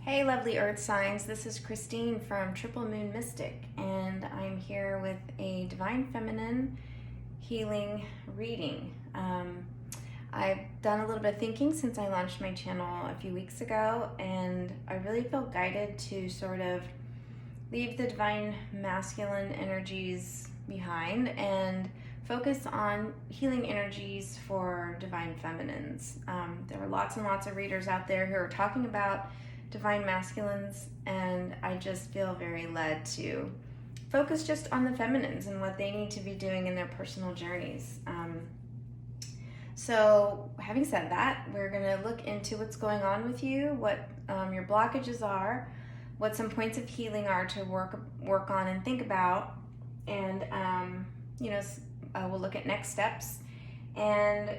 Hey lovely earth signs, this is Christine from Triple Moon Mystic, and I'm here with a Divine Feminine healing reading. I've done a little bit of thinking since I launched my channel a few weeks ago, and I really felt guided to sort of leave the Divine Masculine energies behind and focus on healing energies for Divine Feminines. There are lots and lots of readers out there who are talking about Divine Masculines, and I just feel very led to focus just on the feminines and what they need to be doing in their personal journeys. So having said that, we're going to look into what's going on with you, what your blockages are, what some points of healing are to work on and think about, and we'll look at next steps. And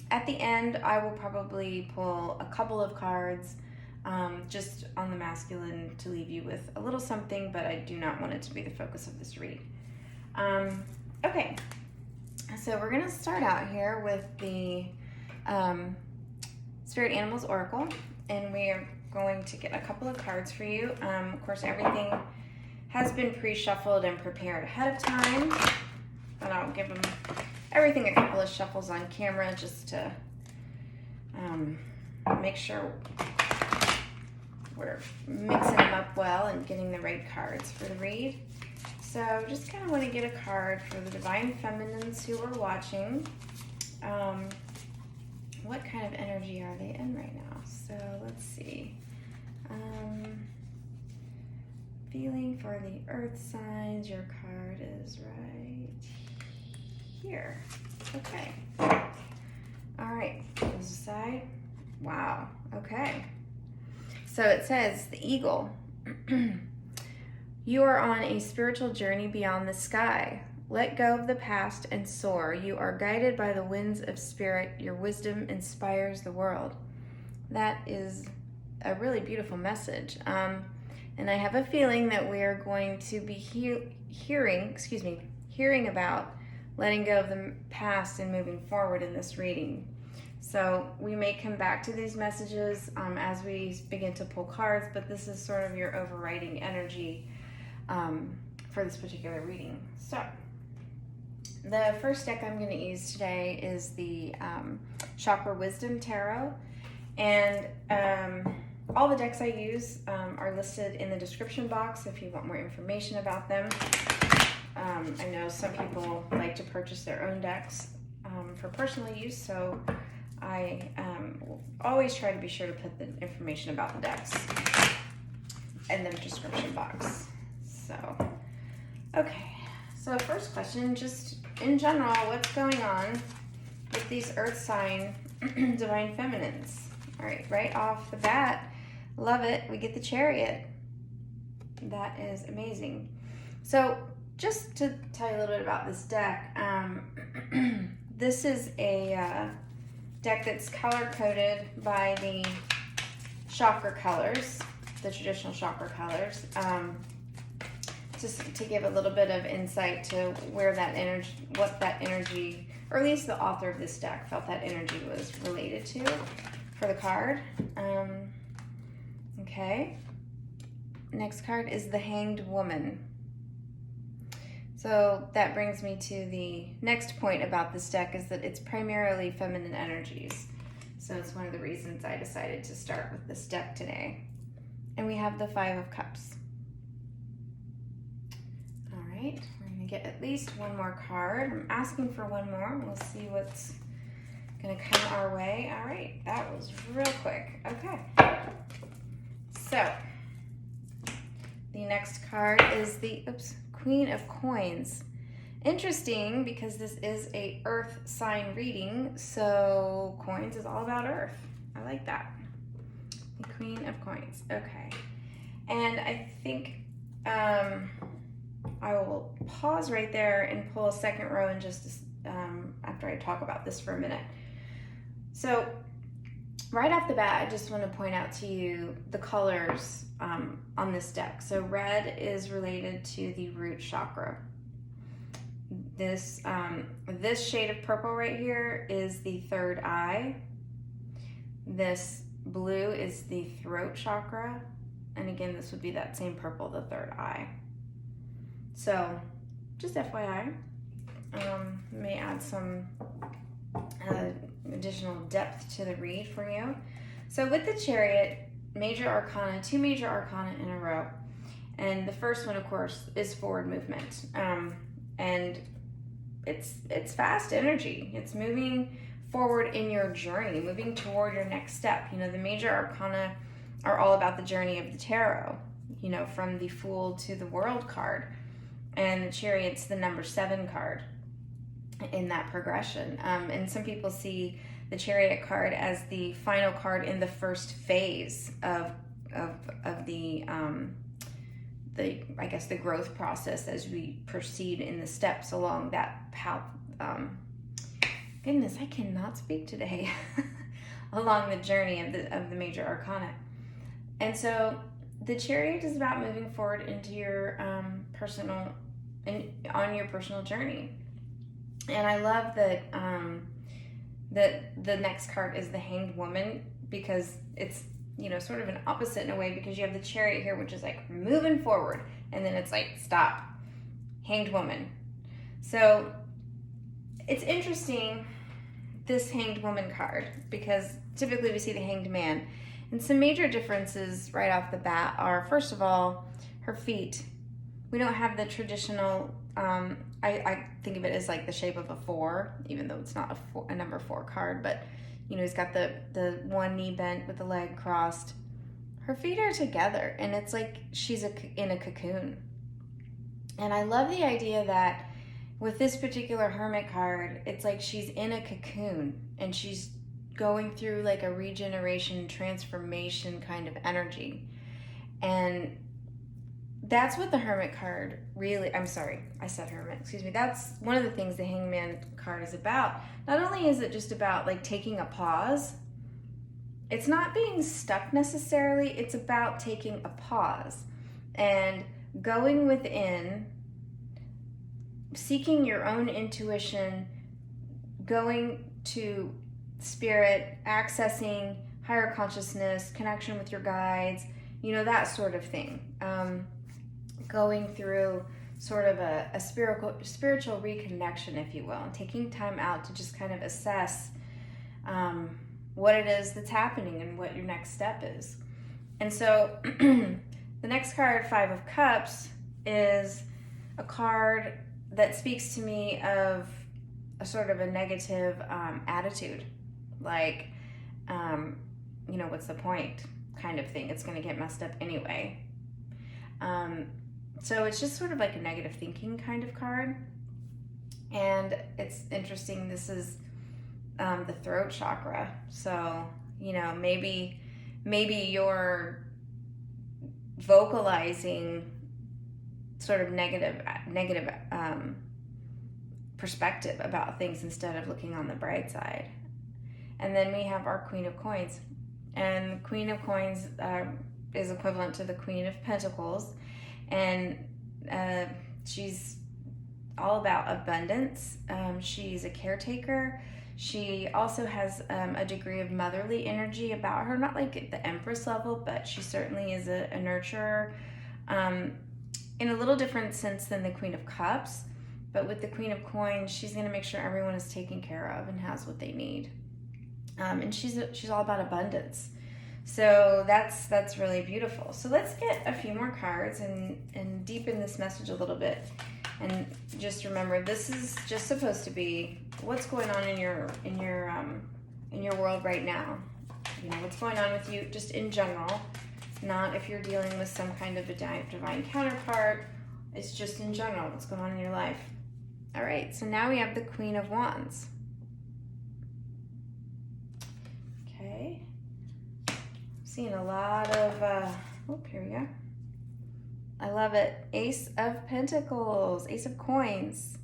at the end, I will probably pull a couple of cards just on the masculine to leave you with a little something, but I do not want it to be the focus of this read. Okay, so we're going to start out here with the Spirit Animals Oracle, and we are going to get a couple of cards for you. Of course, everything has been pre-shuffled and prepared ahead of time, but I'll give them everything a couple of shuffles on camera just to make sure we're mixing them up well and getting the right cards for the read. So just kind of want to get a card for the Divine Feminines who are watching. What kind of energy are they in right now? So let's see. Feeling for the earth signs, your card is right here. Okay. All right. This side. Wow. Okay. So it says the eagle. You are on a spiritual journey beyond the sky. Let go of the past and soar. You are guided by the winds of spirit. Your wisdom inspires the world. That is a really beautiful message. And I have a feeling that we are going to be hearing about letting go of the past and moving forward in this reading. So we may come back to these messages as we begin to pull cards, but this is sort of your overriding energy for this particular reading. So the first deck I'm going to use today is the Chakra Wisdom Tarot, and all the decks I use are listed in the description box if you want more information about them. I know some people like to purchase their own decks for personal use, so I will always try to be sure to put the information about the decks in the description box. So, okay. So first question, just in general, what's going on with these earth sign Divine Feminines? All right, right off the bat, love it. We get the Chariot. That is amazing. So just to tell you a little bit about this deck, this is a deck that's color-coded by the chakra colors, the traditional chakra colors, just to give a little bit of insight to where that energy, what that energy, or at least the author of this deck felt that energy was related to for the card. Okay. Next card is the Hanged Woman. So that brings me to the next point about this deck, is that it's primarily feminine energies. So it's one of the reasons I decided to start with this deck today. And we have the Five of Cups. All right, we're going to get at least one more card. I'm asking for one more. We'll see what's going to come our way. All right, that was real quick. Okay. So the next card is the Queen of Coins. Interesting, because this is a earth sign reading, so coins is all about earth. I like that. The Queen of Coins. Okay. And I think I will pause right there and pull a second row in just after I talk about this for a minute. So right off the bat, I just want to point out to you the colors on this deck. So red is related to the root chakra. This shade of purple right here is the third eye. This blue is the throat chakra. And again, this would be that same purple, the third eye. So, just FYI, may add some additional depth to the read for you. So with the Chariot, major arcana, 2 major arcana in a row. And the first one, of course, is forward movement. And it's fast energy. It's moving forward in your journey, moving toward your next step. You know, the major arcana are all about the journey of the tarot, you know, from the Fool to the World card. And the Chariot's the number 7 card in that progression. And some people see the Chariot card as the final card in the first phase of the I guess the growth process as we proceed in the steps along that path. Goodness, I cannot speak today. Along the journey of the major arcana. And so the Chariot is about moving forward into your on your personal journey. And I love that that the next card is the Hanged Woman, because it's, you know, sort of an opposite in a way, because you have the Chariot here, which is like moving forward, and then it's like stop, Hanged Woman. So it's interesting, this Hanged Woman card, because typically we see the Hanged Man. And some major differences right off the bat are, first of all, her feet. We don't have the traditional, I think of it as like the shape of a 4, even though it's not a number 4 card, but you know, he's got the one knee bent with the leg crossed. Her feet are together, and it's like she's in a cocoon. And I love the idea that with this particular Hermit card, it's like she's in a cocoon, and she's going through like a regeneration, transformation kind of energy. And that's what the Hermit card really, I'm sorry, I said Hermit, excuse me. That's one of the things the Hangman card is about. Not only is it just about like taking a pause, it's not being stuck necessarily, it's about taking a pause and going within, seeking your own intuition, going to spirit, accessing higher consciousness, connection with your guides, you know, that sort of thing. Going through sort of a spiritual reconnection, if you will, and taking time out to just kind of assess what it is that's happening and what your next step is. And so the next card, 5 of Cups, is a card that speaks to me of a sort of a negative attitude, like, you know, what's the point kind of thing. It's going to get messed up anyway. So it's just sort of like a negative thinking kind of card. And it's interesting, this is the throat chakra. So, you know, maybe you're vocalizing sort of negative perspective about things instead of looking on the bright side. And then we have our Queen of Coins. And the Queen of Coins is equivalent to the Queen of Pentacles. And she's all about abundance. She's a caretaker. She also has a degree of motherly energy about her, not like at the Empress level, but she certainly is a nurturer in a little different sense than the Queen of Cups. But with the Queen of Coins, she's going to make sure everyone is taken care of and has what they need. And she's all about abundance. So that's really beautiful. So let's get a few more cards and deepen this message a little bit. And just remember, this is just supposed to be what's going on in your world right now. You know, what's going on with you just in general, not if you're dealing with some kind of a divine counterpart. It's just in general what's going on in your life. All right, so now we have the Queen of Wands. Okay. Seeing a lot of, here we go. I love it. Ace of Pentacles, Ace of Coins.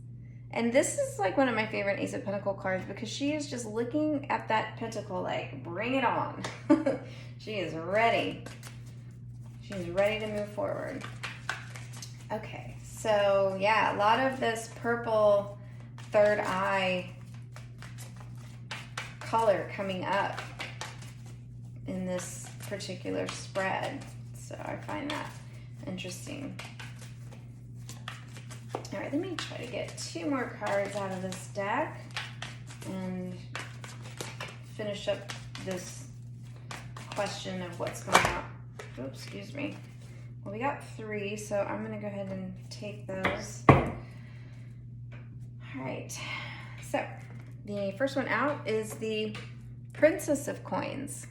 And this is like one of my favorite Ace of Pentacle cards because she is just looking at that pentacle like, bring it on. She is ready. She's ready to move forward. Okay, so yeah, a lot of this purple third eye color coming up in this particular spread. So I find that interesting. All right, let me try to get 2 more cards out of this deck and finish up this question of what's going on. Oops, excuse me. Well, we got 3, so I'm going to go ahead and take those. All right, so the first one out is the Princess of Coins.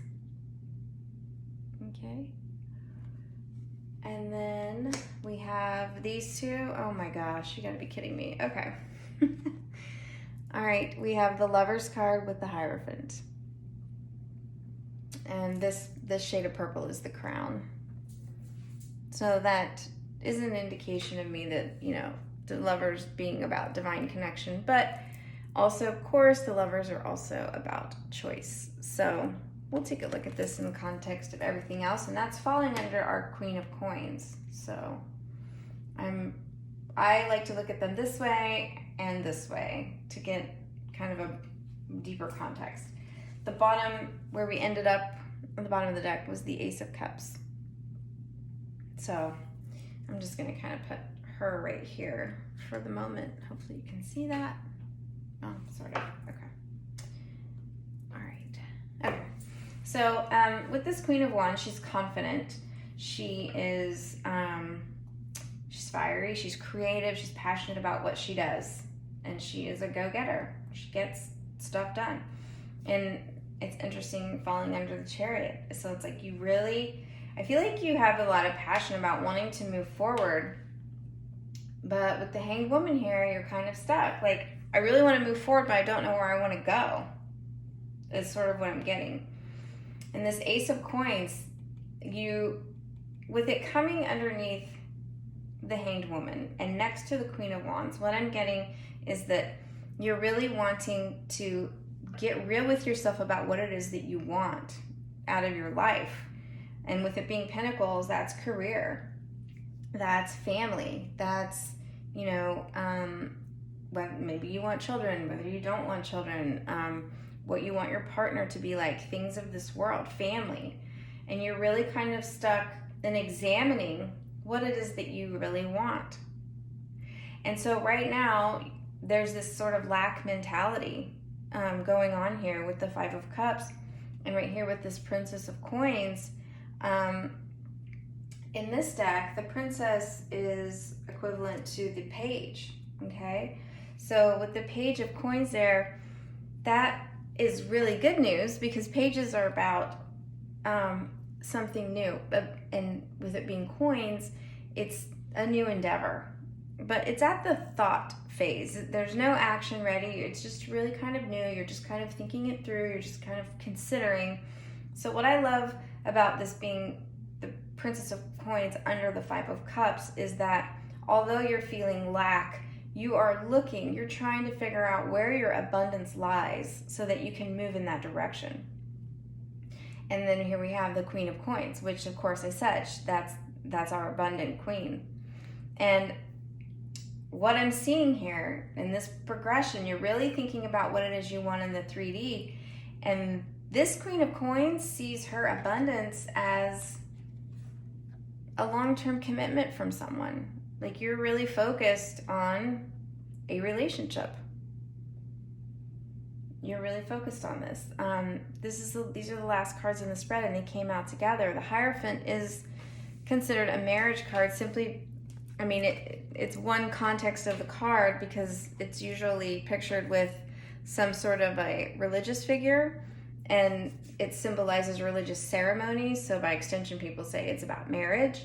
Okay. And then we have these 2. Oh my gosh, you gotta be kidding me. Okay. All right, we have the Lover's card with the Hierophant. And this shade of purple is the Crown. So that is an indication of me that, you know, the Lovers being about divine connection, but also, of course, the Lovers are also about choice. So we'll take a look at this in the context of everything else, and that's falling under our Queen of Coins. So I like to look at them this way and this way to get kind of a deeper context. The bottom, where we ended up on the bottom of the deck, was the Ace of Cups. So I'm just going to kind of put her right here for the moment. Hopefully you can see that. Oh, sort of. Okay. All right. Okay. So with this Queen of Wands, she's confident. She is, she's fiery. She's creative. She's passionate about what she does. And she is a go-getter. She gets stuff done. And it's interesting falling under the Chariot. So it's like you really, I feel like you have a lot of passion about wanting to move forward. But with the Hanged Woman here, you're kind of stuck. Like, I really want to move forward, but I don't know where I want to go. Is sort of what I'm getting. And this Ace of Coins, with it coming underneath the Hanged Woman and next to the Queen of Wands, what I'm getting is that you're really wanting to get real with yourself about what it is that you want out of your life. And with it being Pentacles, that's career, that's family, that's, you know, maybe you want children, whether you don't want children, what you want your partner to be like, things of this world, family. And you're really kind of stuck in examining what it is that you really want. And so right now, there's this sort of lack mentality going on here with the Five of Cups, and right here with this Princess of Coins. In this deck, the Princess is equivalent to the Page, okay? So with the Page of Coins there, that is really good news because pages are about something new. And with it being coins, it's a new endeavor. But it's at the thought phase. There's no action ready. It's just really kind of new. You're just kind of thinking it through. You're just kind of considering. So what I love about this being the Princess of Coins under the Five of Cups is that although you're feeling lack, you are looking, you're trying to figure out where your abundance lies so that you can move in that direction. And then here we have the Queen of Coins, which of course I said, that's our abundant queen. And what I'm seeing here in this progression, you're really thinking about what it is you want in the 3D. And this Queen of Coins sees her abundance as a long-term commitment from someone. Like you're really focused on a relationship. You're really focused on this. These are the last cards in the spread, and they came out together. The Hierophant is considered a marriage card simply. I mean, it's one context of the card because it's usually pictured with some sort of a religious figure, and it symbolizes religious ceremonies. So by extension, people say it's about marriage.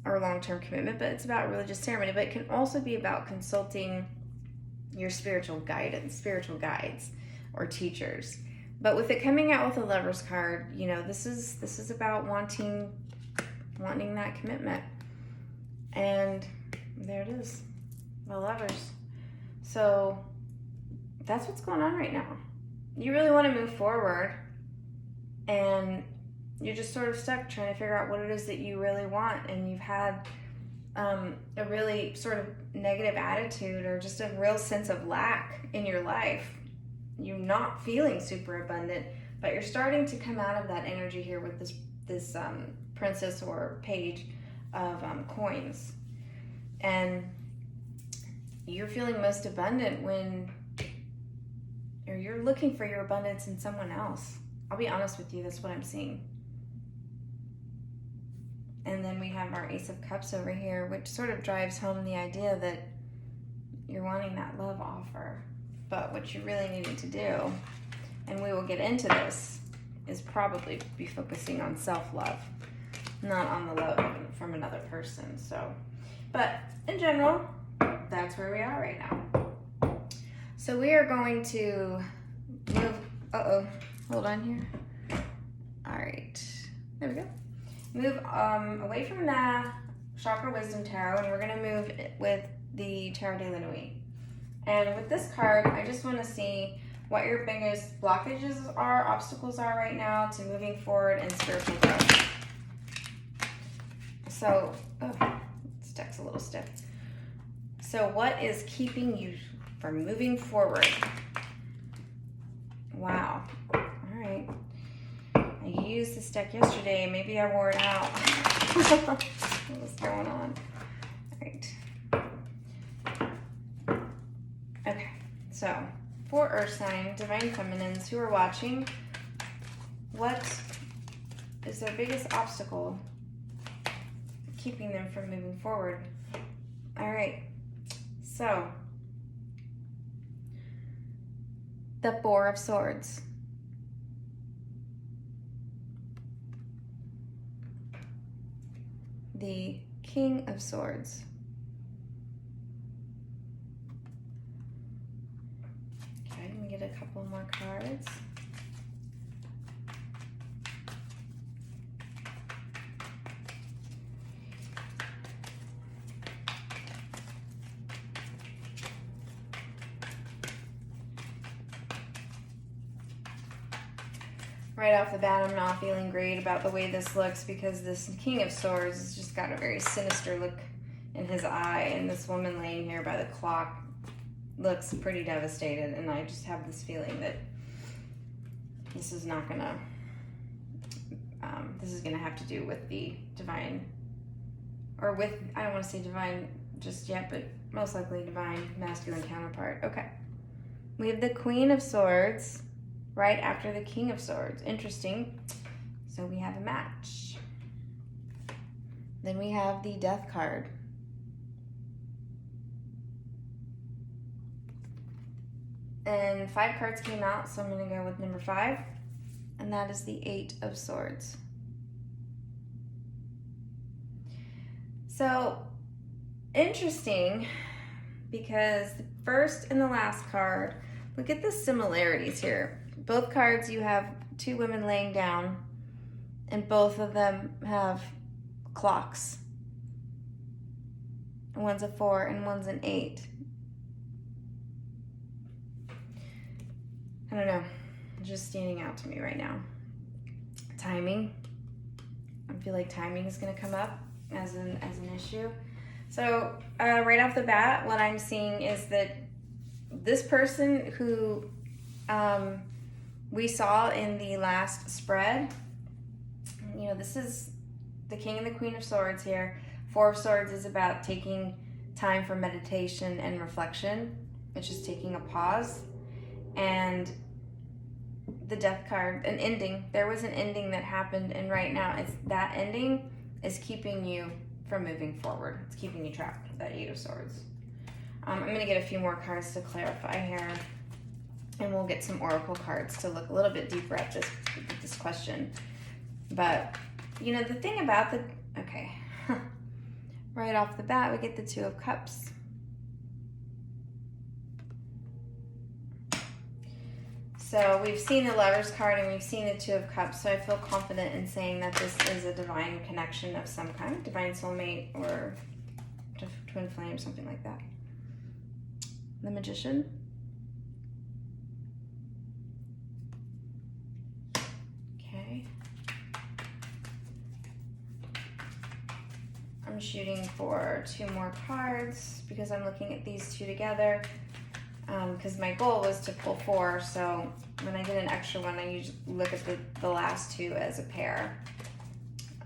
Or long-term commitment, but it's about religious ceremony. But it can also be about consulting your spiritual guidance, spiritual guides, or teachers. But with it coming out with a Lover's card, you know, this is about wanting that commitment. And there it is, the Lovers. So that's what's going on right now. You really want to move forward, and you're just sort of stuck trying to figure out what it is that you really want, and you've had a really sort of negative attitude or just a real sense of lack in your life. You're not feeling super abundant, But you're starting to come out of that energy here with this princess or page of coins. And you're feeling most abundant when, or you're looking for your abundance in someone else. I'll be honest with you, that's what I'm seeing. And then we have our Ace of Cups over here, which sort of drives home the idea that you're wanting that love offer. But what you really need to do, and we will get into this, is probably be focusing on self-love, not on the love from another person. So, but in general, that's where we are right now. So we are going to move, hold on here. All right, there we go. Move away from the Chakra Wisdom Tarot, and we're gonna move with the Tarot de la Nuit. And with this card, I just wanna see what your biggest blockages are, obstacles are right now to moving forward in spiritual growth. So, this deck's a little stiff. So what is keeping you from moving forward? Wow, all right. I used this deck yesterday, maybe I wore it out. What's going on? All right. Okay, so for Earth sign, Divine Feminines who are watching, what is their biggest obstacle keeping them from moving forward? All right, so the Four of Swords. The King of Swords. Okay, let me get a couple more cards. Right off the bat, I'm not feeling great about the way this looks because this King of Swords has just got a very sinister look in his eye, and this woman laying here by the clock looks pretty devastated, and I just have this feeling that this is not gonna, this is gonna have to do with the divine, or with, I don't want to say divine just yet, but most likely divine masculine counterpart. Okay. We have the Queen of Swords right after the King of Swords. Interesting. So we have a match. Then we have the Death card. And 5 cards came out, so I'm going to go with number 5. And that is the 8 of Swords. So, interesting, because the first and the last card, look at the similarities here. Both cards, you have 2 women laying down, and both of them have clocks. One's a 4 and one's an 8. I don't know, it's just standing out to me right now. Timing. I feel like timing is going to come up as an issue. So right off the bat, what I'm seeing is that this person who we saw in the last spread, you know, this is the King and the Queen of Swords here. 4 of Swords is about taking time for meditation and reflection. It's just taking a pause. And the Death card, an ending. There was an ending that happened, and right now it's that ending is keeping you from moving forward. It's keeping you trapped, that 8 of Swords. I'm going to get a few more cards to clarify here, and we'll get some oracle cards to look a little bit deeper at this question. But, you know, the thing about the, okay, right off the bat, we get the 2 of Cups. So we've seen the Lover's card and we've seen the 2 of Cups, so I feel confident in saying that this is a divine connection of some kind, divine soulmate or twin flame, something like that. The Magician. Okay. I'm shooting for 2 more cards because I'm looking at these 2 together. Because my goal was to pull 4, so when I get an extra one, I usually look at the last two as a pair.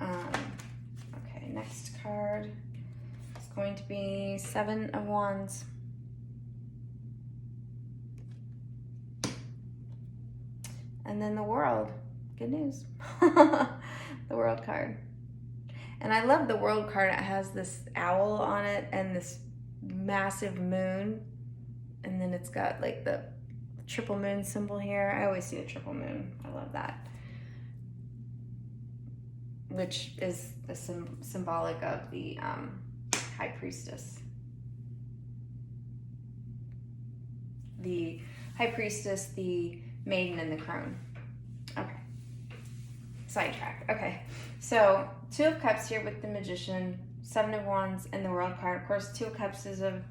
Okay, next card is going to be Seven of Wands. And then the World. Good news. The World card. And I love the World card. It has this owl on it and this massive moon. And then it's got like the triple moon symbol here. I always see a triple moon. I love that. Which is the symbolic of the High Priestess. The High Priestess, the Maiden, and the Crone. Okay. Sidetrack. Okay. So, Two of Cups here with the Magician, Seven of Wands, and the World card. Of course, Two of Cups is about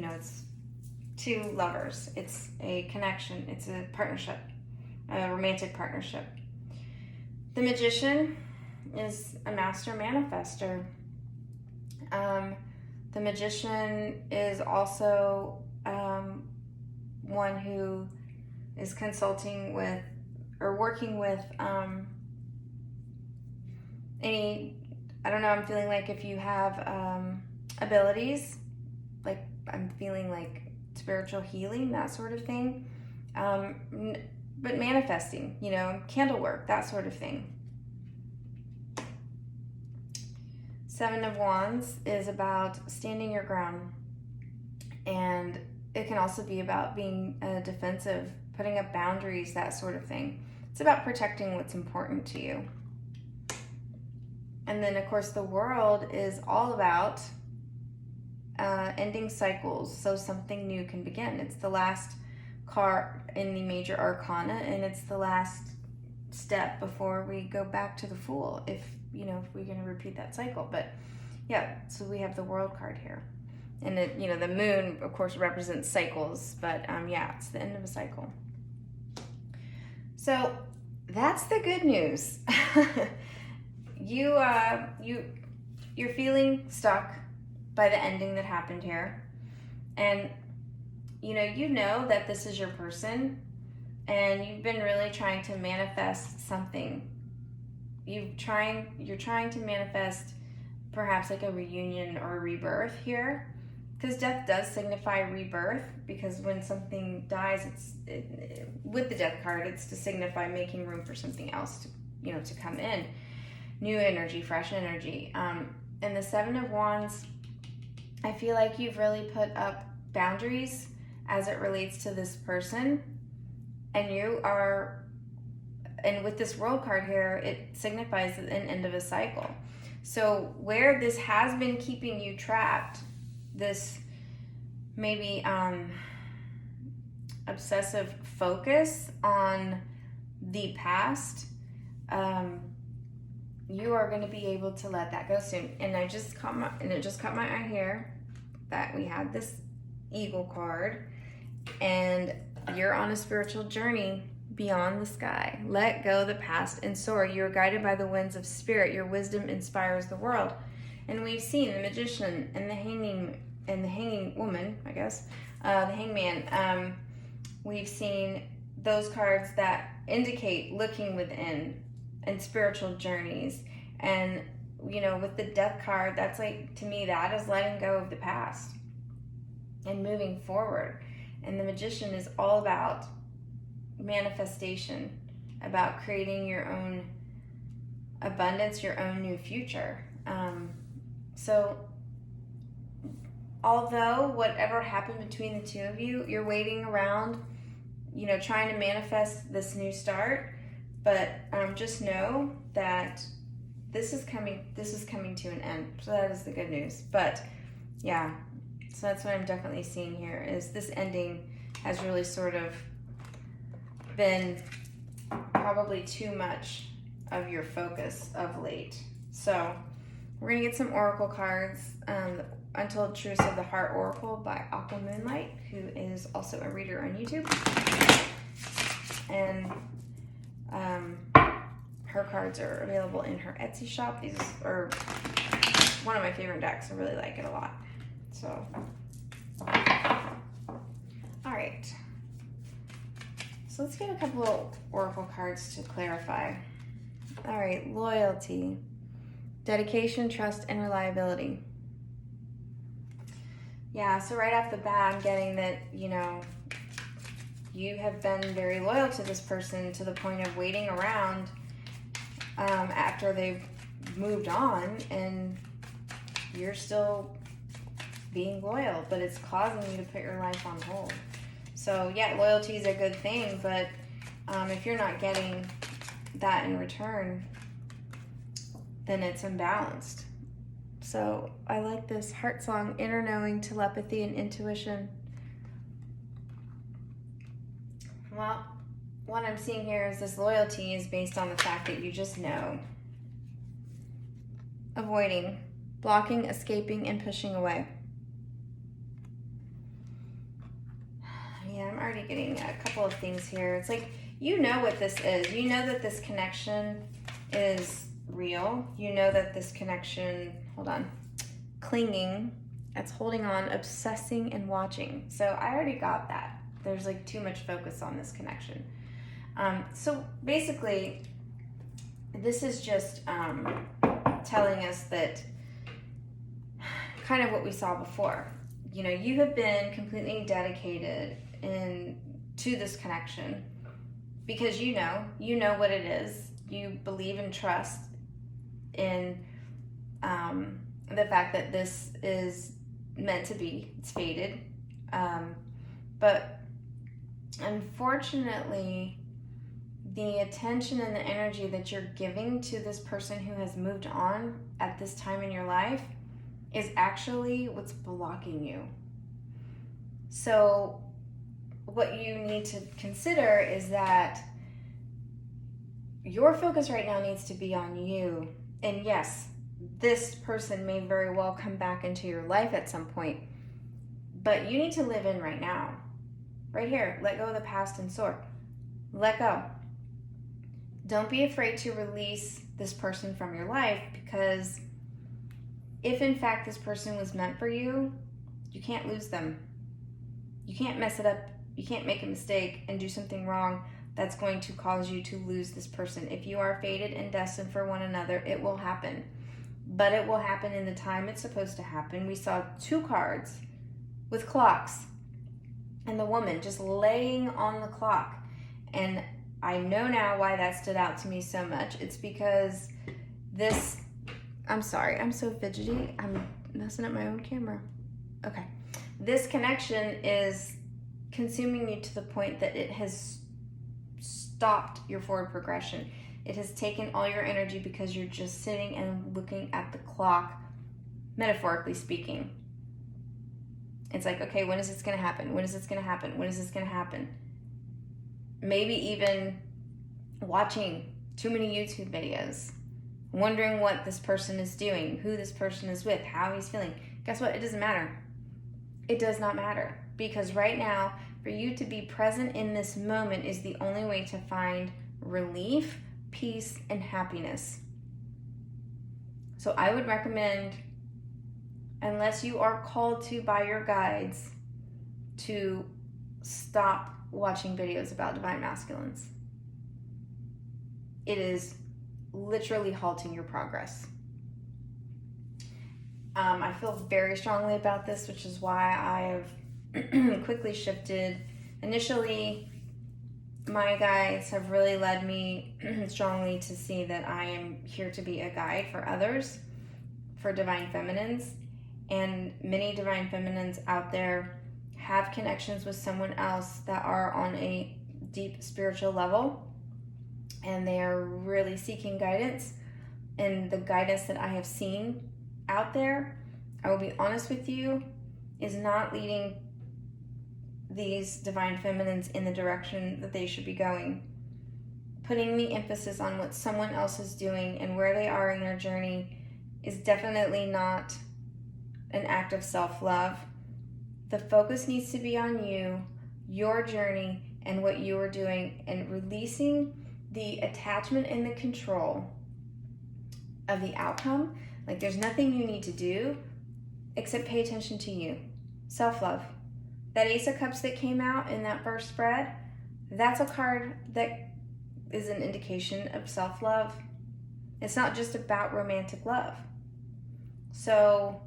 it's two lovers. It's a connection. It's a partnership, a romantic partnership. The Magician is a master manifester. The Magician is also one who is consulting with or working with I'm feeling like if you have abilities, like I'm feeling like spiritual healing, that sort of thing, but manifesting, candle work, that sort of thing. Seven of Wands is about standing your ground, and it can also be about being defensive, putting up boundaries, that sort of thing. It's about protecting what's important to you. And then, of course, the World is all about ending cycles so something new can begin. It's the last card in the major arcana, and it's the last step before we go back to the Fool, if we're going to repeat that cycle. But yeah, so we have the World card here. And the moon, of course, represents cycles, but it's the end of a cycle. So that's the good news. You're feeling stuck by the ending that happened here. And you know that this is your person, and you've been really trying to manifest something. You're trying to manifest perhaps like a reunion or a rebirth here, because death does signify rebirth, because when something dies, with the Death card, it's to signify making room for something else to come in. New energy, fresh energy. And the Seven of Wands, I feel like you've really put up boundaries as it relates to this person, and and with this World card here, it signifies an end of a cycle. So where this has been keeping you trapped, this maybe obsessive focus on the past, you are going to be able to let that go soon. And it just caught my eye here that we had this Eagle card, and you're on a spiritual journey beyond the sky. Let go of the past and soar. You are guided by the winds of spirit. Your wisdom inspires the world. And we've seen the Magician and the Hanging Woman, I guess, the Hangman. We've seen those cards that indicate looking within and spiritual journeys. And with the Death card, that's like, to me, that is letting go of the past and moving forward. And the Magician is all about manifestation, about creating your own abundance, your own new future. So although whatever happened between the two of you, you're waiting around, trying to manifest this new start, but just know that this is coming to an end. So that is the good news. But yeah, so that's what I'm definitely seeing here, is this ending has really sort of been probably too much of your focus of late. So we're going to get some oracle cards. Untold Truths of the Heart Oracle by AquaMoonlight, who is also a reader on YouTube. And her cards are available in her Etsy shop. These are one of my favorite decks. I really like it a lot. So All right. So let's get a couple of oracle cards to clarify. All right, loyalty, dedication, trust, and reliability. Yeah, so right off the bat, I'm getting that, you know, you have been very loyal to this person to the point of waiting around after they've moved on, and you're still being loyal, but it's causing you to put your life on hold. So yeah, loyalty is a good thing, but if you're not getting that in return, then it's imbalanced. So I like this heart song, inner knowing, telepathy, and intuition. Well, what I'm seeing here is this loyalty is based on the fact that you just know. Avoiding, blocking, escaping, and pushing away. Yeah, I'm already getting a couple of things here. It's like, you know what this is. You know that this connection is real. You know that this connection, clinging, that's holding on, obsessing, and watching. So I already got that. There's like too much focus on this connection. So basically, this is just telling us that kind of what we saw before. You know, you have been completely dedicated to this connection because you know what it is. You believe and trust in the fact that this is meant to be. It's fated. But unfortunately, the attention and the energy that you're giving to this person who has moved on at this time in your life is actually what's blocking you. So what you need to consider is that your focus right now needs to be on you. And yes, this person may very well come back into your life at some point, but you need to live in right now. Right here, let go of the past and soar. Let go. Don't be afraid to release this person from your life, because if in fact this person was meant for you, you can't lose them. You can't mess it up. You can't make a mistake and do something wrong that's going to cause you to lose this person. If you are fated and destined for one another, it will happen. But it will happen in the time it's supposed to happen. We saw 2 cards with clocks and the woman just laying on the clock. And I know now why that stood out to me so much. It's because this, I'm sorry, I'm so fidgety. I'm messing up my own camera. Okay. This connection is consuming you to the point that it has stopped your forward progression. It has taken all your energy because you're just sitting and looking at the clock, metaphorically speaking. It's like, okay, when is this going to happen? When is this going to happen? When is this going to happen? Maybe even watching too many YouTube videos, wondering what this person is doing, who this person is with, how he's feeling. Guess what? It doesn't matter. It does not matter, because right now, for you to be present in this moment is the only way to find relief, peace, and happiness. So I would recommend, unless you are called to by your guides, to stop watching videos about divine masculines. It is literally halting your progress. I feel very strongly about this, which is why I have quickly shifted. Initially, my guides have really led me strongly to see that I am here to be a guide for others, for divine feminines, and many divine feminines out there have connections with someone else that are on a deep spiritual level, and they are really seeking guidance. And the guidance that I have seen out there, I will be honest with you, is not leading these divine feminines in the direction that they should be going. Putting the emphasis on what someone else is doing and where they are in their journey is definitely not an act of self-love. The focus needs to be on you, your journey, and what you are doing, and releasing the attachment and the control of the outcome. Like, there's nothing you need to do except pay attention to you. Self-love. that Ace of Cups that came out in that first spread, that's a card that is an indication of self-love. It's not just about romantic love. So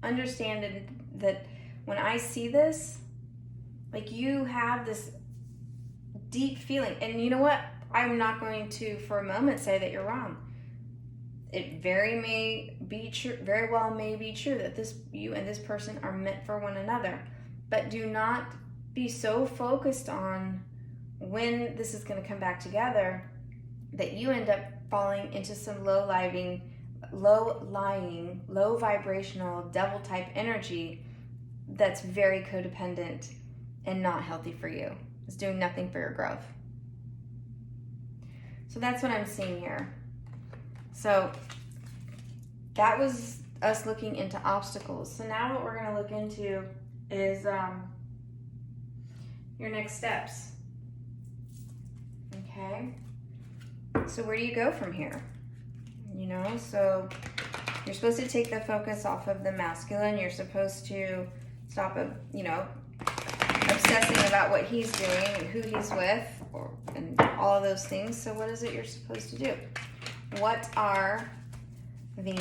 understand that when I see this, like, you have this deep feeling. And you know what? I'm not going to for a moment say that you're wrong. It very well may be true that you and this person are meant for one another. But do not be so focused on when this is going to come back together that you end up falling into some low-lying, low vibrational devil type energy that's very codependent and not healthy for you. It's doing nothing for your growth. So that's what I'm seeing here. So that was us looking into obstacles. So now what we're going to look into is your next steps. Okay? So where do you go from here? You know, so you're supposed to take the focus off of the masculine. You're supposed to stop, obsessing about what he's doing and who he's with and all of those things. So what is it you're supposed to do? What are the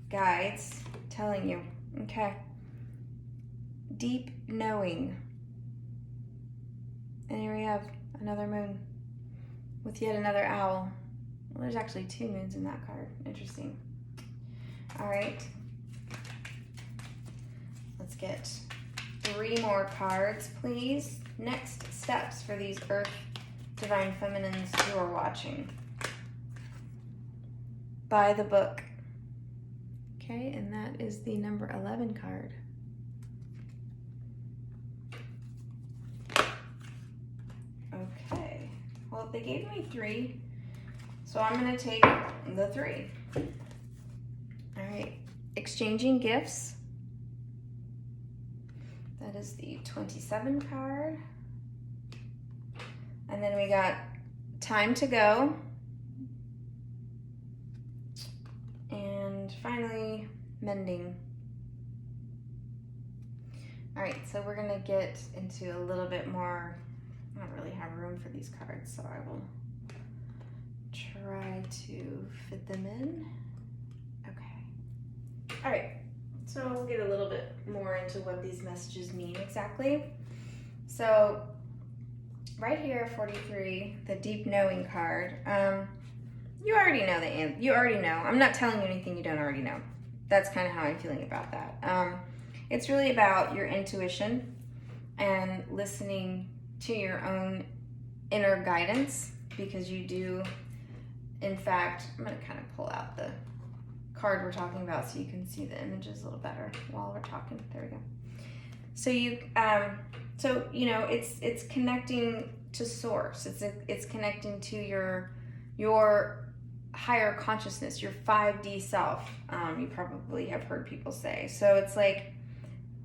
guides telling you? Okay. Deep knowing. And here we have another moon with yet another owl. Well, there's actually 2 moons in that card. Interesting. All right. Let's get 3 more cards, please. Next steps for these Earth Divine Feminines who are watching. By the book. Okay, and that is the number 11 card. Okay, well, they gave me 3, so I'm going to take the 3. All right, exchanging gifts. That is the 27 card. And then we got time to go. And finally, mending. All right, so we're gonna get into a little bit more. I don't really have room for these cards, so I will try to fit them in. Okay. All right, so we'll get a little bit more into what these messages mean exactly. So right here, 43, the deep knowing card. You already know the answer. You already know. I'm not telling you anything you don't already know. That's kind of how I'm feeling about that. It's really about your intuition and listening to your own inner guidance, because you do, in fact, I'm going to kind of pull out the card we're talking about so you can see the images a little better while we're talking. There we go. So it's connecting to source. It's connecting to your higher consciousness, your 5D self. You probably have heard people say. So it's like,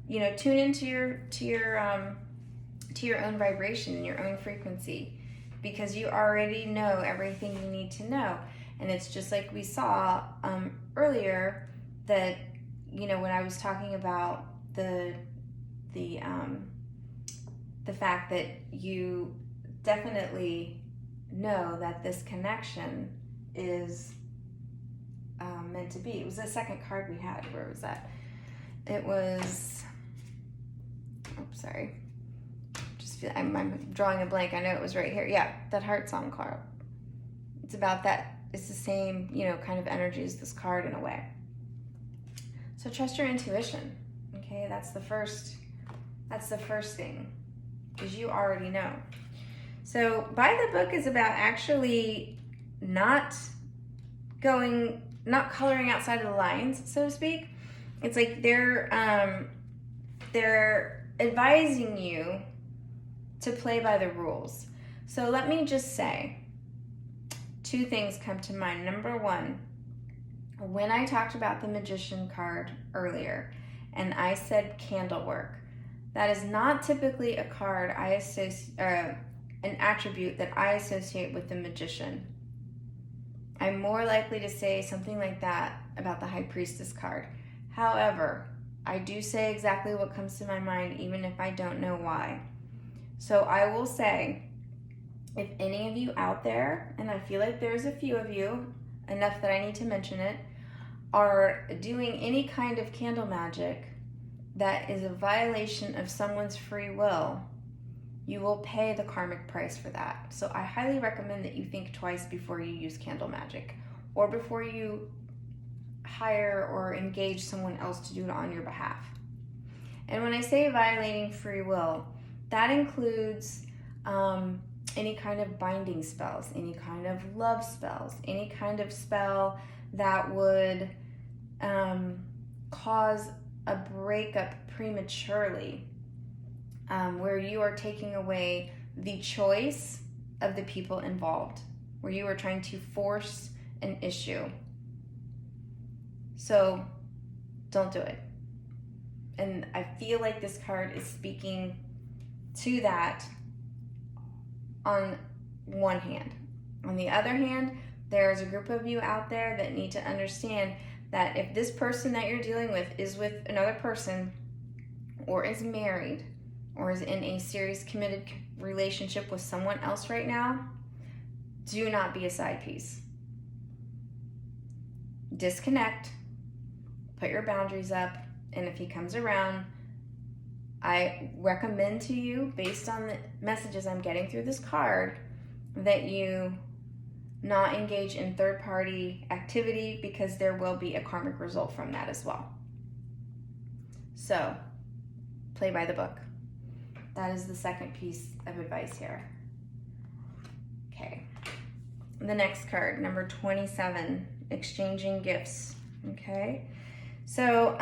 tune into your own vibration and your own frequency, because you already know everything you need to know. And it's just like we saw earlier that, when I was talking about the fact that you definitely know that this connection is meant to be. It was the second card we had. Where was that? It was, sorry. I'm drawing a blank. I know it was right here. Yeah, that heart song card. It's about that. It's the same, kind of energy as this card in a way. So trust your intuition. Okay, that's the first thing, because you already know. So by the book is about actually not coloring outside of the lines, so to speak. It's like they're advising you to play by the rules. So let me just say, 2 things come to mind. Number 1, when I talked about the Magician card earlier, and I said candle work, that is not typically a card an attribute that I associate with the Magician. I'm more likely to say something like that about the High Priestess card. However, I do say exactly what comes to my mind, even if I don't know why. So I will say, if any of you out there, and I feel like there's a few of you, enough that I need to mention it, are doing any kind of candle magic that is a violation of someone's free will, you will pay the karmic price for that. So I highly recommend that you think twice before you use candle magic, or before you hire or engage someone else to do it on your behalf. And when I say violating free will, that includes any kind of binding spells, any kind of love spells, any kind of spell that would cause a breakup prematurely, where you are taking away the choice of the people involved, where you are trying to force an issue. So don't do it. And I feel like this card is speaking to that on one hand. On the other hand, there's a group of you out there that need to understand that if this person that you're dealing with is with another person, or is married, or is in a serious committed relationship with someone else right now, do not be a side piece. Disconnect, put your boundaries up, and if he comes around, I recommend to you, based on the messages I'm getting through this card, that you not engage in third-party activity, because there will be a karmic result from that as well. So, play by the book. That is the second piece of advice here. Okay. The next card, number 27, exchanging gifts. Okay. So,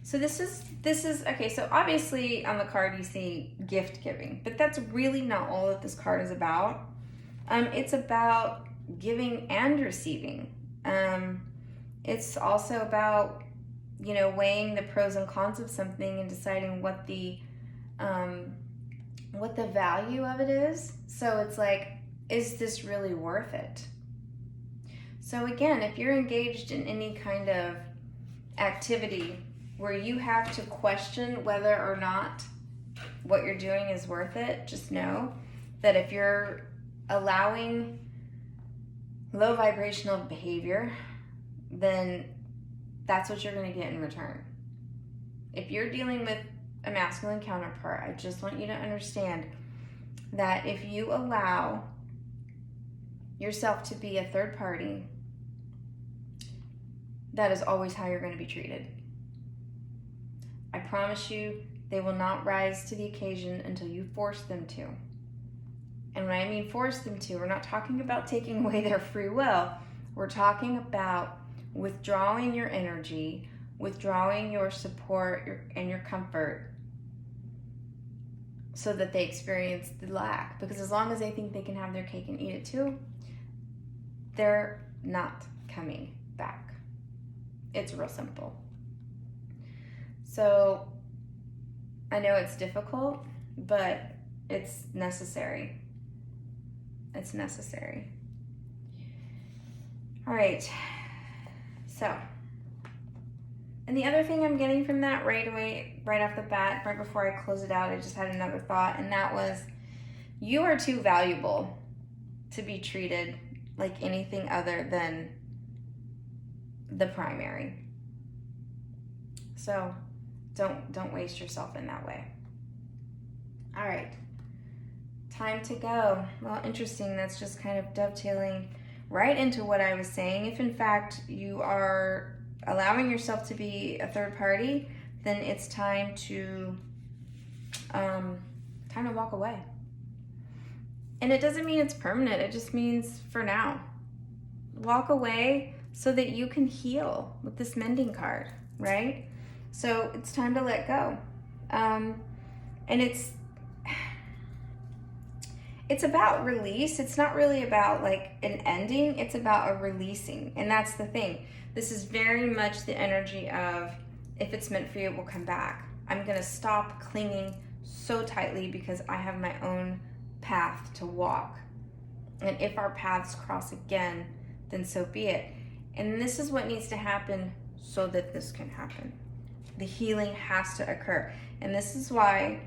so this is okay. So obviously on the card you see gift giving, but that's really not all that this card is about. It's about giving and receiving. It's also about, you know, weighing the pros and cons of something and deciding what the value of it is. So it's like, is this really worth it? So again, if you're engaged in any kind of activity where you have to question whether or not what you're doing is worth it, just know that if you're allowing low vibrational behavior, then that's what you're going to get in return. If you're dealing with a masculine counterpart, I just want you to understand that if you allow yourself to be a third party, that is always how you're going to be treated. I promise you, they will not rise to the occasion until you force them to. And when I mean force them to, we're not talking about taking away their free will. We're talking about withdrawing your energy, withdrawing your support and your comfort, so that they experience the lack. Because as long as they think they can have their cake and eat it too, they're not coming back. It's real simple. So I know it's difficult, but it's necessary. It's necessary. All right. So, and the other thing I'm getting from that right away, right off the bat, right before I close it out, I just had another thought, and that was, you are too valuable to be treated like anything other than the primary. So don't waste yourself in that way. All right, time to go. Well, interesting. That's just kind of dovetailing right into what I was saying. If in fact you are allowing yourself to be a third party, then it's time to walk away. And it doesn't mean it's permanent. It just means for now. Walk away so that you can heal with this mending card, right? So it's time to let go. And it's about release. It's not really about like an ending. It's about a releasing. And that's the thing. This is very much the energy of, if it's meant for you, it will come back. I'm going to stop clinging so tightly because I have my own path to walk. And if our paths cross again, then so be it. And this is what needs to happen so that this can happen. The healing has to occur. And this is why,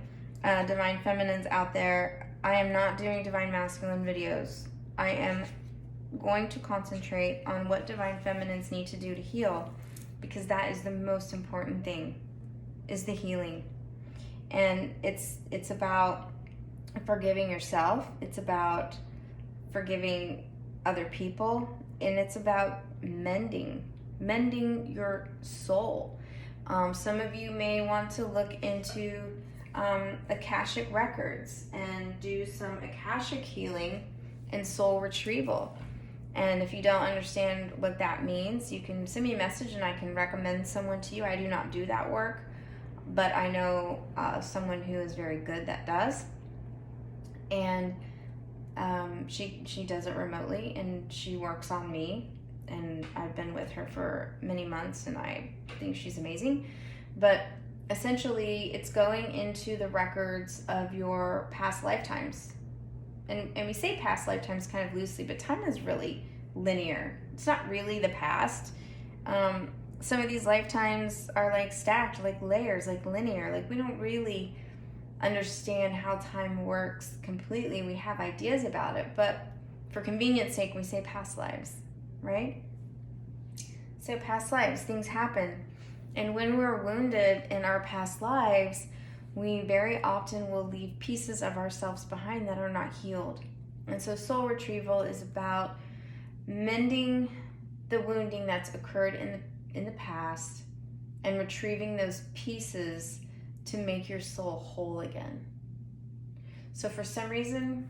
Divine Feminines out there, I am not doing Divine Masculine videos. I am going to concentrate on what Divine Feminines need to do to heal, because that is the most important thing, is the healing. And it's about forgiving yourself, it's about forgiving other people, and it's about mending your soul. Some of you may want to look into Akashic records and do some Akashic healing and soul retrieval. And if you don't understand what that means, you can send me a message and I can recommend someone to you. I do not do that work, but I know someone who is very good that does. And she does it remotely, and she works on me, and I've been with her for many months, and I think she's amazing. But essentially, it's going into the records of your past lifetimes. And we say past lifetimes kind of loosely, but time is really linear. It's not really the past. Some of these lifetimes are like stacked, like layers, like linear. Like we don't really understand how time works completely. We have ideas about it, but for convenience sake, we say past lives, right? So past lives, things happen. And when we're wounded in our past lives, we very often will leave pieces of ourselves behind that are not healed. And so soul retrieval is about mending the wounding that's occurred in the past and retrieving those pieces to make your soul whole again. So for some reason,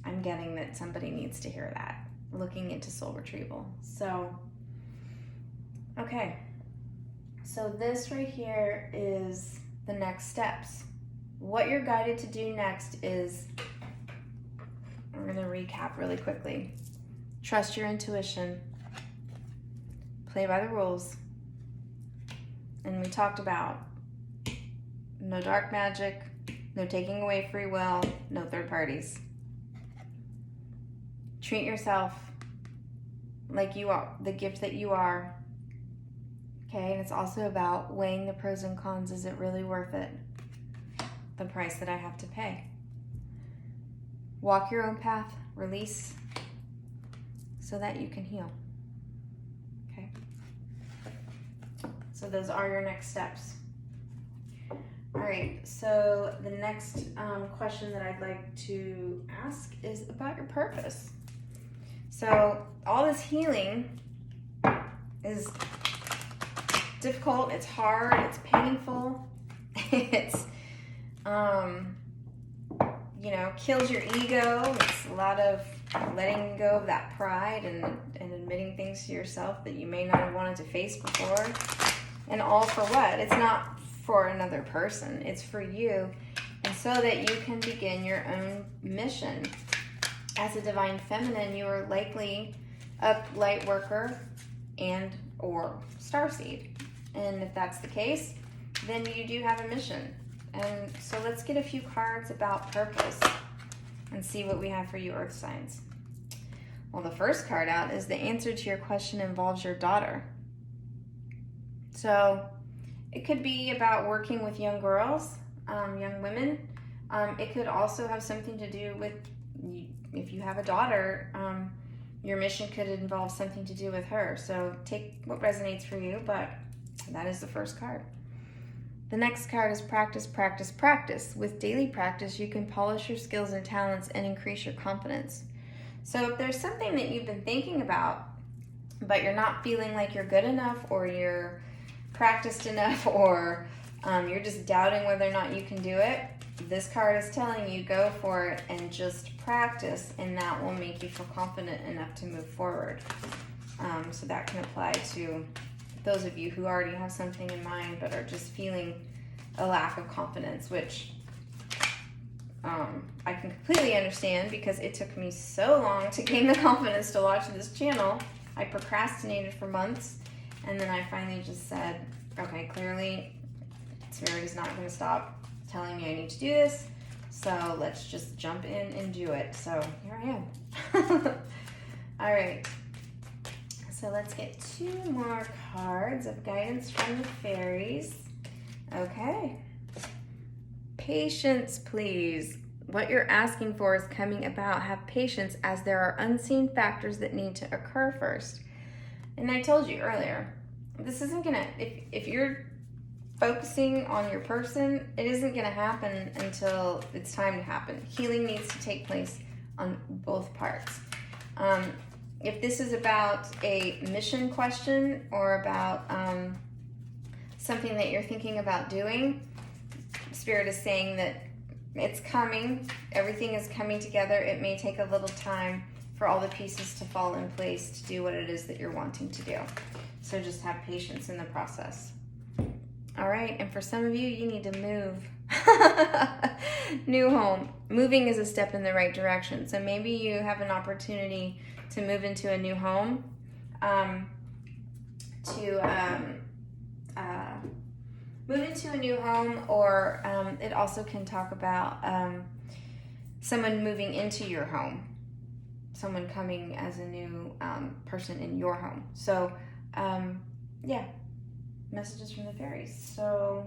I'm getting that somebody needs to hear that, looking into soul retrieval. So, okay. So this right here is the next steps. What you're guided to do next is, I'm going to recap really quickly. Trust your intuition. Play by the rules. And we talked about no dark magic, no taking away free will, no third parties. Treat yourself like you are, the gift that you are. Okay, and it's also about weighing the pros and cons. Is it really worth it? The price that I have to pay. Walk your own path, release, so that you can heal. Okay? So those are your next steps. All right, so the next question that I'd like to ask is about your purpose. So all this healing is difficult, it's hard, it's painful, it's kills your ego. It's a lot of letting go of that pride and admitting things to yourself that you may not have wanted to face before. And all for what? It's not for another person, it's for you, and so that you can begin your own mission. As a divine feminine, you are likely a light worker and or starseed. And if that's the case, then you do have a mission. And so let's get a few cards about purpose and see what we have for you earth signs. Well, the first card out is the answer to your question involves your daughter. So it could be about working with young girls, young women. It could also have something to do with, if you have a daughter, your mission could involve something to do with her. So take what resonates for you, but that is the first card. The next card is practice, practice, practice. With daily practice, you can polish your skills and talents and increase your confidence. So if there's something that you've been thinking about, but you're not feeling like you're good enough, or you're practiced enough, or you're just doubting whether or not you can do it, this card is telling you go for it and just practice, and that will make you feel confident enough to move forward. So that can apply to those of you who already have something in mind but are just feeling a lack of confidence, which I can completely understand, because it took me so long to gain the confidence to launch this channel. I procrastinated for months, and then I finally just said, okay, clearly Spirity's not going to stop telling me I need to do this, so let's just jump in and do it. So here I am. All right. So let's get 2 more cards of guidance from the fairies. Okay. Patience, please. What you're asking for is coming about. Have patience, as there are unseen factors that need to occur first. And I told you earlier, this isn't gonna, if you're focusing on your person, it isn't gonna happen until it's time to happen. Healing needs to take place on both parts. If this is about a mission question or about something that you're thinking about doing, Spirit is saying that it's coming. Everything is coming together. It may take a little time for all the pieces to fall in place to do what it is that you're wanting to do. So just have patience in the process. All right, and for some of you, you need to move. New home. Moving is a step in the right direction. So maybe you have an opportunity to move into a new home, move into a new home, or it also can talk about someone moving into your home, someone coming as a new person in your home. So yeah, messages from the fairies. So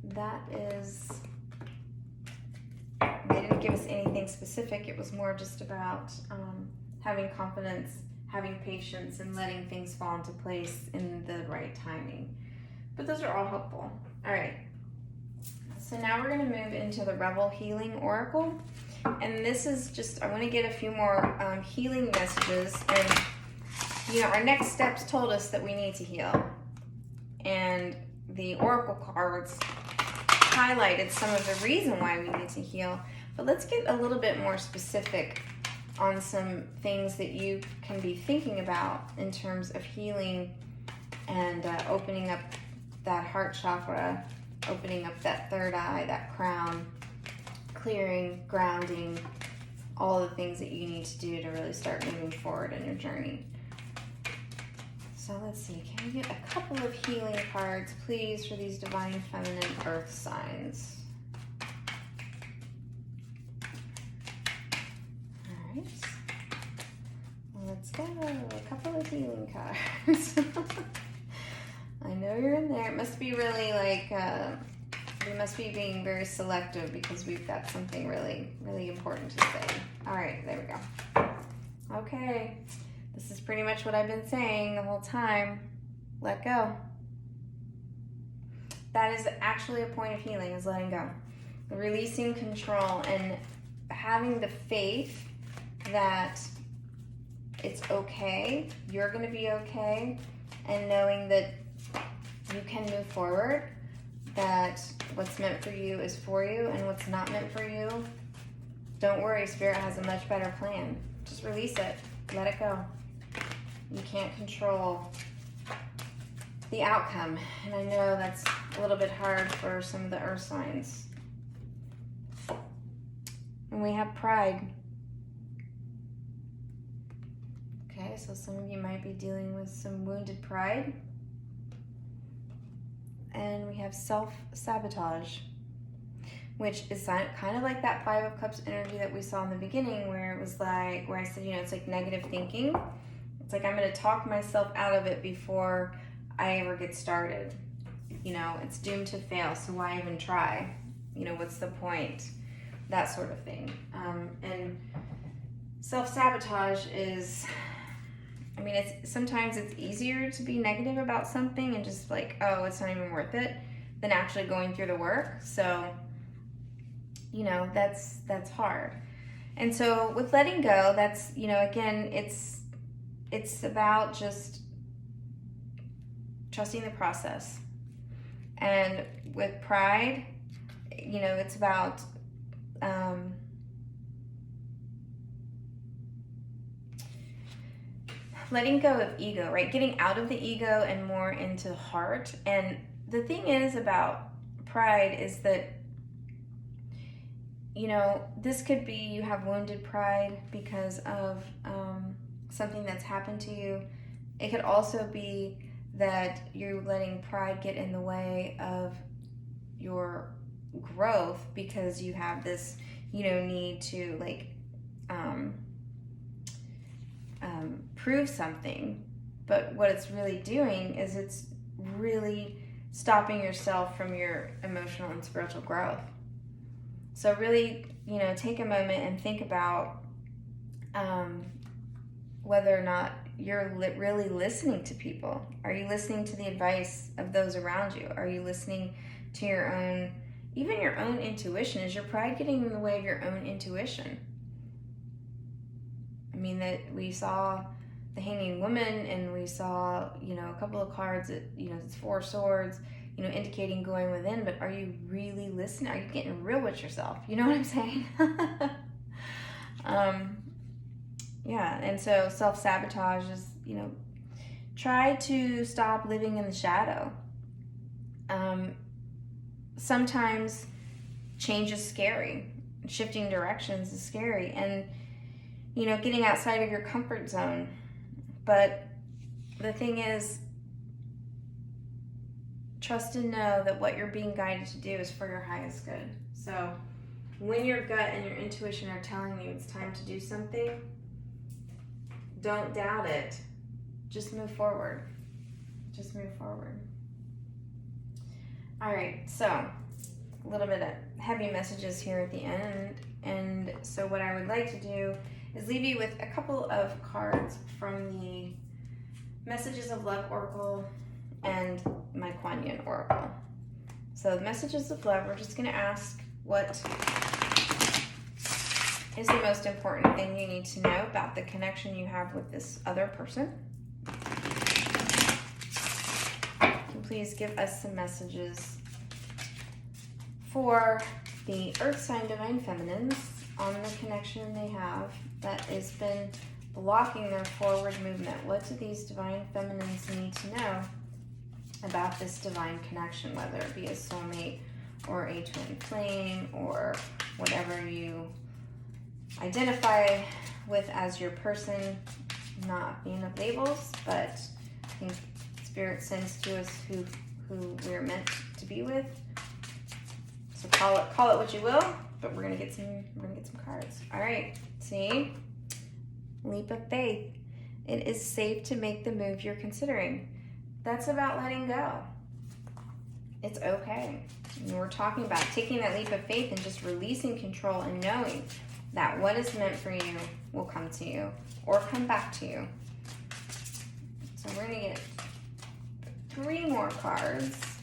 that is, they didn't give us anything specific. It was more just about having confidence, having patience, and letting things fall into place in the right timing. But those are all helpful. All right. So now we're going to move into the Rebel Healing Oracle. And this is just, I want to get a few more healing messages. And, you know, our next steps told us that we need to heal. And the Oracle cards highlighted some of the reason why we need to heal. But let's get a little bit more specific on some things that you can be thinking about in terms of healing and opening up that heart chakra, opening up that third eye, that crown, clearing, grounding, all the things that you need to do to really start moving forward in your journey. So let's see, can we get a couple of healing cards, please, for these divine feminine earth signs? All right. Let's go. A couple of healing cards. I know you're in there. It must be really like, we must be being very selective because we've got something really, really important to say. All right, there we go. Okay. This is pretty much what I've been saying the whole time. Let go. That is actually a point of healing, is letting go. Releasing control and having the faith that it's okay, you're going to be okay, and knowing that you can move forward, that what's meant for you is for you, and what's not meant for you, don't worry, Spirit has a much better plan. Just release it. Let it go. You can't control the outcome, and I know that's a little bit hard for some of the earth signs. And we have pride. Okay, so some of you might be dealing with some wounded pride. And we have self-sabotage, which is kind of like that Five of Cups energy that we saw in the beginning, where it was like, where I said, you know, it's like negative thinking. It's like I'm going to talk myself out of it before I ever get started. You know, it's doomed to fail, so why even try? You know, what's the point? That sort of thing. And self-sabotage is, I mean, sometimes it's easier to be negative about something and just like, oh, it's not even worth it, than actually going through the work. So, you know, that's hard. And so with letting go, that's, you know, again, it's about just trusting the process. And with pride, you know, it's about letting go of ego, right? Getting out of the ego and more into the heart. And the thing is about pride is that, you know, this could be you have wounded pride because of something that's happened to you. It could also be that you're letting pride get in the way of your growth because you have this, you know, need to like prove something, but what it's really doing is it's really stopping yourself from your emotional and spiritual growth. So really, you know, take a moment and think about whether or not you're really listening to people. Are you listening to the advice of those around you? Are you listening to your own, even your own intuition? Is your pride getting in the way of your own intuition? I mean, that we saw the Hanging Woman, and we saw, you know, a couple of cards that, you know, it's 4 swords, you know, indicating going within, but are you really listening? Are you getting real with yourself? You know what I'm saying? Yeah, and so self-sabotage is, you know, try to stop living in the shadow. Sometimes change is scary. Shifting directions is scary. And, you know, getting outside of your comfort zone. But the thing is, trust and know that what you're being guided to do is for your highest good. So when your gut and your intuition are telling you it's time to do something, don't doubt it. Just move forward. Just move forward. All right, so a little bit of heavy messages here at the end. And so what I would like to do is leave you with a couple of cards from the Messages of Love Oracle and my Kuan Yin Oracle. So the Messages of Love, we're just going to ask what is the most important thing you need to know about the connection you have with this other person. Can you please give us some messages for the Earth sign Divine Feminines on the connection they have that has been blocking their forward movement? What do these Divine Feminines need to know about this divine connection, whether it be a soulmate or a twin flame or whatever you identify with as your person? Not being of labels, but I think Spirit sends to us who we're meant to be with. So call it what you will, but we're gonna get some cards. All right, see, leap of faith. It is safe to make the move you're considering. That's about letting go. It's okay. And we're talking about taking that leap of faith and just releasing control and knowing that what is meant for you will come to you or come back to you. So we're gonna get 3 more cards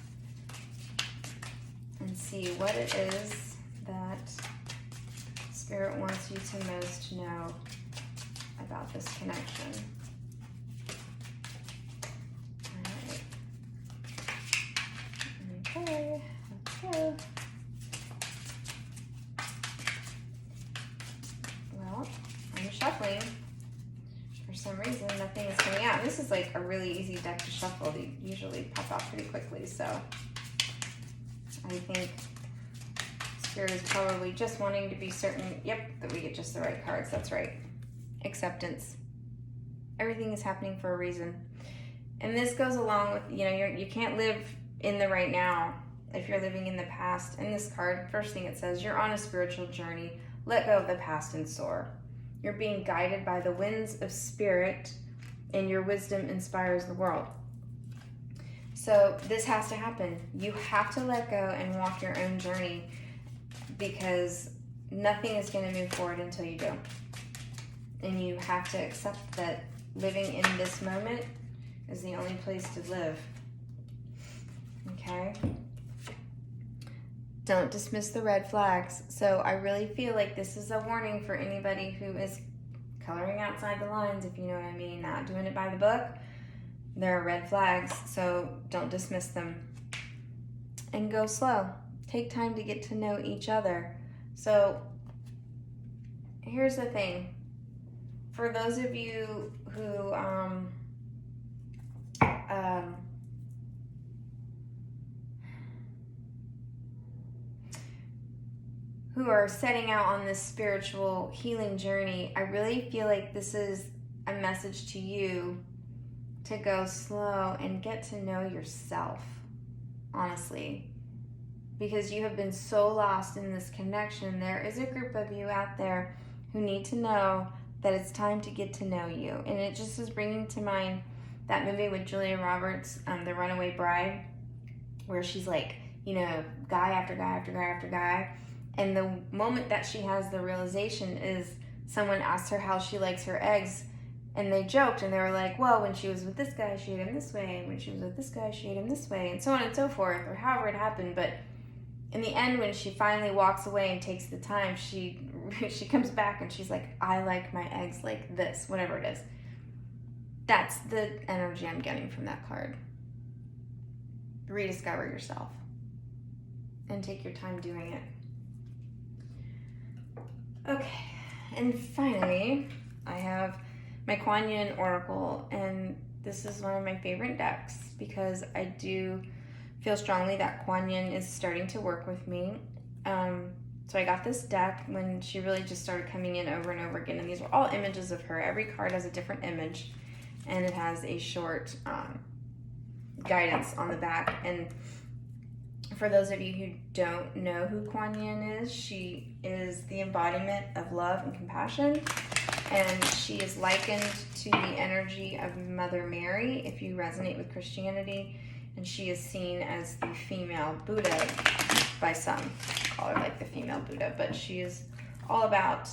and see what it is that Spirit wants you to most know about this connection. All right. Okay, let's go. Well, I'm shuffling. For some reason, nothing is coming out. This is like a really easy deck to shuffle. They usually pop out pretty quickly, so I think Spirit is probably just wanting to be certain, that we get just the right cards. That's right. Acceptance. Everything is happening for a reason. And this goes along with, you can't live in the right now if you're living in the past. In this card, first thing it says, you're on a spiritual journey. Let go of the past and soar. You're being guided by the winds of spirit, and your wisdom inspires the world. So this has to happen. You have to let go and walk your own journey, because nothing is going to move forward until you do. And you have to accept that living in this moment is the only place to live. Okay? Don't dismiss the red flags. So I really feel like this is a warning for anybody who is coloring outside the lines, if you know what I mean, not doing it by the book. There are red flags, so don't dismiss them. And go slow. Take time to get to know each other. So here's the thing. For those of you who are setting out on this spiritual healing journey, I really feel like this is a message to you to go slow and get to know yourself, honestly, because you have been so lost in this connection. There is a group of you out there who need to know that it's time to get to know you. And it just is bringing to mind that movie with Julia Roberts, The Runaway Bride, where she's like, you know, guy after guy after guy after guy. And the moment that she has the realization is someone asked her how she likes her eggs. And they joked and they were like, well, when she was with this guy, she ate him this way. And when she was with this guy, she ate him this way. And so on and so forth, or however it happened. But in the end, when she finally walks away and takes the time, she comes back and she's like, I like my eggs like this, whatever it is. That's the energy I'm getting from that card. Rediscover yourself and take your time doing it. Okay, and finally, I have my Kuan Yin Oracle, and this is one of my favorite decks because I do feel strongly that Kuan Yin is starting to work with me. So I got this deck when she really just started coming in over and over again, and these were all images of her. Every card has a different image, and it has a short guidance on the back. And for those of you who don't know who Kuan Yin is, she is the embodiment of love and compassion, and she is likened to the energy of Mother Mary if you resonate with Christianity, and she is seen as the female Buddha by some. Call her like the female Buddha, but she is all about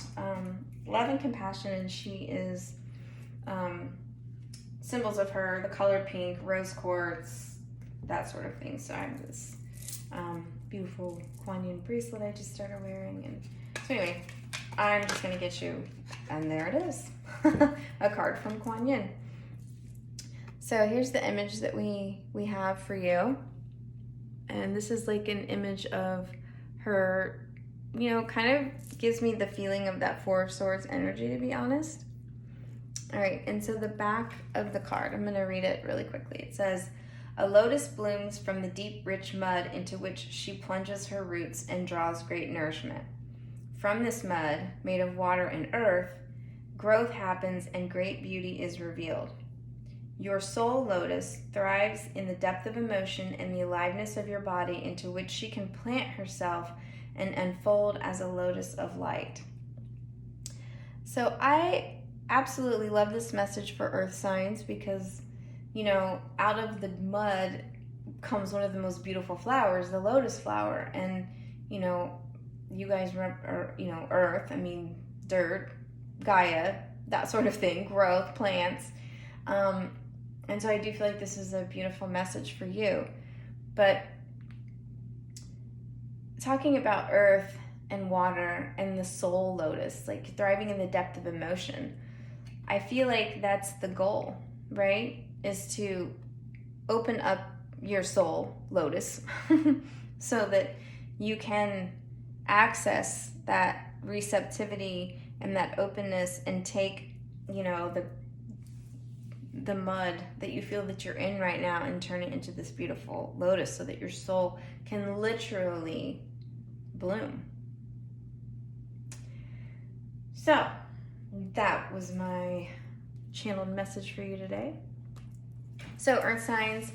love and compassion, and she is symbols of her, the color pink, rose quartz, that sort of thing. So I have this beautiful Kuan Yin bracelet I just started wearing, and so anyway, I'm just gonna get you, and there it is, a card from Kuan Yin. So here's the image that we have for you, and this is like an image of her, you know, kind of gives me the feeling of that Four of Swords energy, to be honest. All right, and so the back of the card, I'm gonna read it really quickly. It says, a lotus blooms from the deep, rich mud into which she plunges her roots and draws great nourishment. From this mud, made of water and earth, growth happens and great beauty is revealed. Your soul lotus thrives in the depth of emotion and the aliveness of your body into which she can plant herself and unfold as a lotus of light. So I absolutely love this message for earth signs because, you know, out of the mud comes one of the most beautiful flowers, the lotus flower. And, you know, you guys remember, you know, earth, I mean, dirt, Gaia, that sort of thing, growth, plants. And so I do feel like this is a beautiful message for you. But talking about earth and water and the soul lotus, like thriving in the depth of emotion, I feel like that's the goal, right? Is to open up your soul lotus so that you can access that receptivity and that openness and take, you know, the mud that you feel that you're in right now and turn it into this beautiful lotus so that your soul can literally bloom. So that was my channeled message for you today. So earth signs,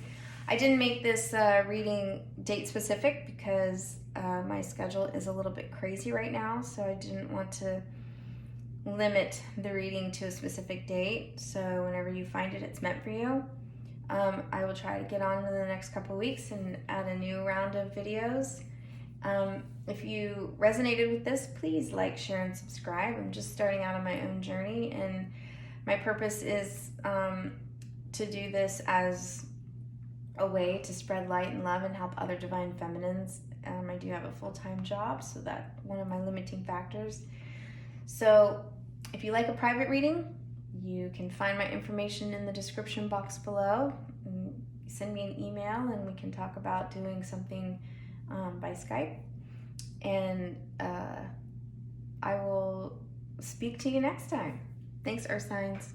I didn't make this reading date specific because my schedule is a little bit crazy right now, so I didn't want to limit the reading to a specific date. So whenever you find it, it's meant for you. I will try to get on in the next couple weeks and add a new round of videos. If you resonated with this, please like, share, and subscribe. I'm just starting out on my own journey, and my purpose is to do this as a way to spread light and love and help other divine feminines. I do have a full-time job, so that's one of my limiting factors. So if you like a private reading, you can find my information in the description box below. Send me an email and we can talk about doing something by Skype. And I will speak to you next time. Thanks, Earth Signs.